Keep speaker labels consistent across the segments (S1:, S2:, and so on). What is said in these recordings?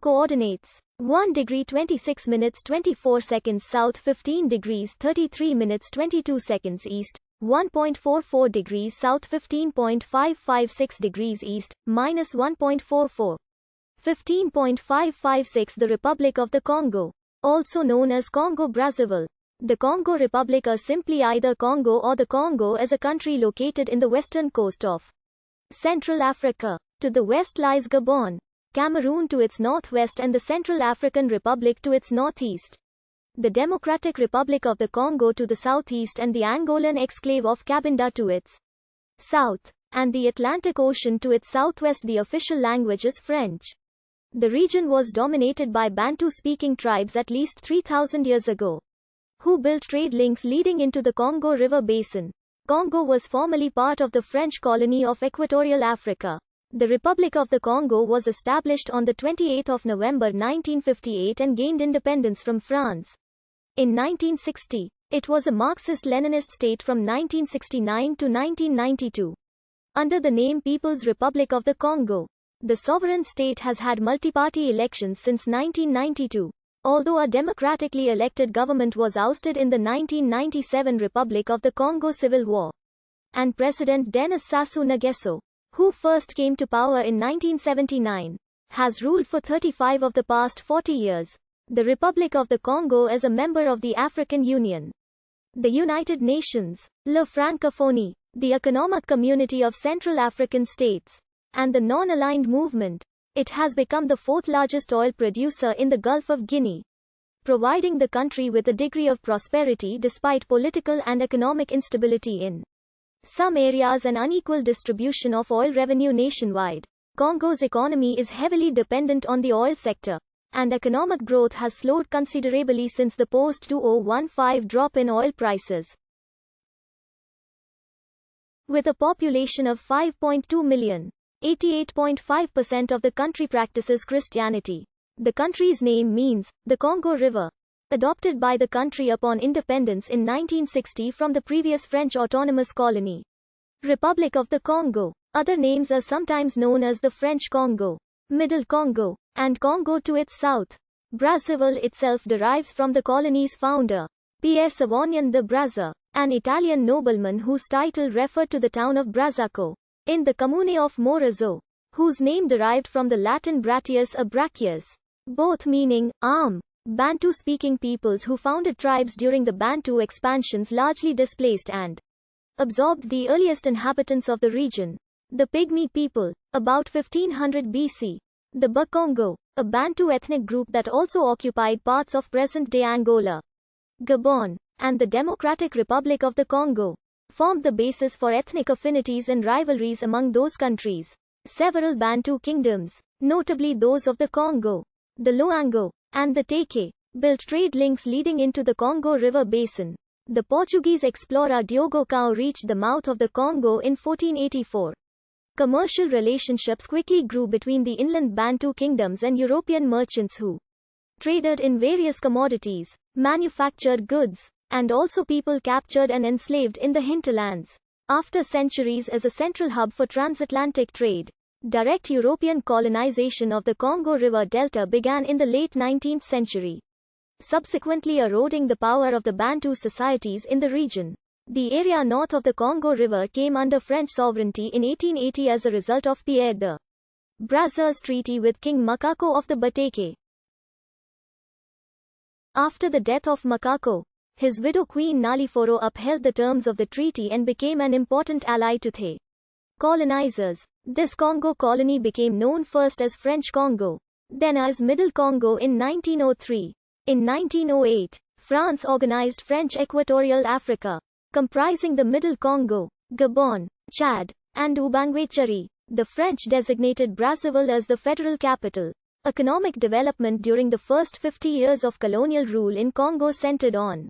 S1: Coordinates: 1 degree 26 minutes 24 seconds south, 15 degrees 33 minutes 22 seconds east, 1.44 degrees south, 15.556 degrees east, minus 1.44. 15.556. The Republic of the Congo, also known as Congo-Brazzaville. The Congo Republic, or simply either Congo or the Congo, is a country located in the western coast of Central Africa. To the west lies Gabon, Cameroon to its northwest, and the Central African Republic to its northeast. The Democratic Republic of the Congo to the southeast, and the Angolan exclave of Cabinda to its south, and the Atlantic Ocean to its southwest. The official language is French. The region was dominated by Bantu-speaking tribes at least 3,000 years ago, who built trade links leading into the Congo River basin. Congo was formerly part of the French colony of Equatorial Africa. The Republic of the Congo was established on the 28th of November 1958 and gained independence from France in 1960. It was a Marxist-Leninist state from 1969 to 1992. Under the name People's Republic of the Congo, the sovereign state has had multi-party elections since 1992. Although a democratically elected government was ousted in the 1997 Republic of the Congo Civil War, and President Denis Sassou Nguesso, who first came to power in 1979, has ruled for 35 of the past 40 years. The Republic of the Congo is a member of the African Union, the United Nations, La Francophonie, the Economic Community of Central African States, and the Non-Aligned Movement. It has become the fourth largest oil producer in the Gulf of Guinea, providing the country with a degree of prosperity despite political and economic instability in some areas and unequal distribution of oil revenue nationwide. Congo's economy is heavily dependent on the oil sector, and economic growth has slowed considerably since the post-2015 drop in oil prices. With a population of 5.2 million, 88.5% of the country practices Christianity. The country's name means, the Congo River, adopted by the country upon independence in 1960 from the previous French autonomous colony, Republic of the Congo. Other names are sometimes known as the French Congo, Middle Congo, and Congo to its south. Brazzaville itself derives from the colony's founder, Pierre Savonian de Brazza, an Italian nobleman whose title referred to the town of Brazzaco, in the Comune of Morazo, whose name derived from the Latin Bratius or Brachius, both meaning arm. Bantu-speaking peoples who founded tribes during the Bantu expansions largely displaced and absorbed the earliest inhabitants of the region, the Pygmy people, about 1500 BC. The Bakongo, a Bantu ethnic group that also occupied parts of present-day Angola, Gabon, and the Democratic Republic of the Congo, formed the basis for ethnic affinities and rivalries among those countries. Several Bantu kingdoms, notably those of the Congo, the Loango, and the Teke, built trade links leading into the Congo River basin. The Portuguese explorer Diogo Cao reached the mouth of the Congo in 1484. Commercial relationships quickly grew between the inland Bantu kingdoms and European merchants who traded in various commodities, manufactured goods, and also people captured and enslaved in the hinterlands. After centuries as a central hub for transatlantic trade, direct European colonization of the Congo River Delta began in the late 19th century, subsequently eroding the power of the Bantu societies in the region. The area north of the Congo River came under French sovereignty in 1880 as a result of Pierre de Brazza's treaty with King Makako of the Bateke. After the death of Makako, his widow Queen Naliforo upheld the terms of the treaty and became an important ally to the colonizers. This Congo colony became known first as French Congo, then as Middle Congo in 1903. In 1908, France organized French Equatorial Africa, comprising the Middle Congo, Gabon, Chad, and Ubangwechari. The French designated Brazzaville as the federal capital. Economic development during the first 50 years of colonial rule in Congo centered on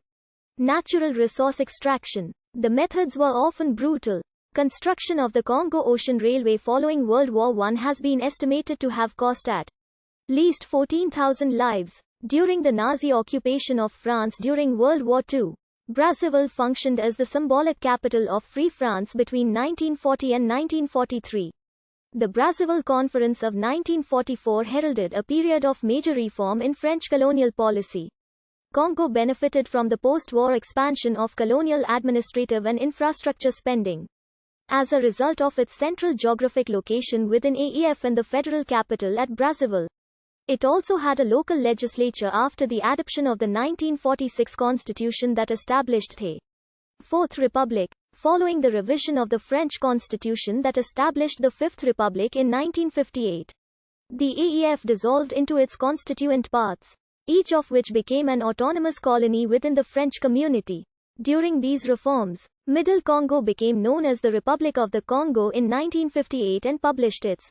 S1: natural resource extraction. The methods were often brutal. Construction of the Congo Ocean Railway following World War I has been estimated to have cost at least 14,000 lives. During the Nazi occupation of France during World War II, Brazzaville functioned as the symbolic capital of Free France between 1940 and 1943. The Brazzaville Conference of 1944 heralded a period of major reform in French colonial policy. Congo benefited from the post-war expansion of colonial administrative and infrastructure spending. As a result of its central geographic location within AEF and the federal capital at Brazzaville, it also had a local legislature after the adoption of the 1946 constitution that established the Fourth Republic, following the revision of the French Constitution that established the Fifth Republic in 1958. The AEF dissolved into its constituent parts, each of which became an autonomous colony within the French community. During these reforms, Middle Congo became known as the Republic of the Congo in 1958 and published its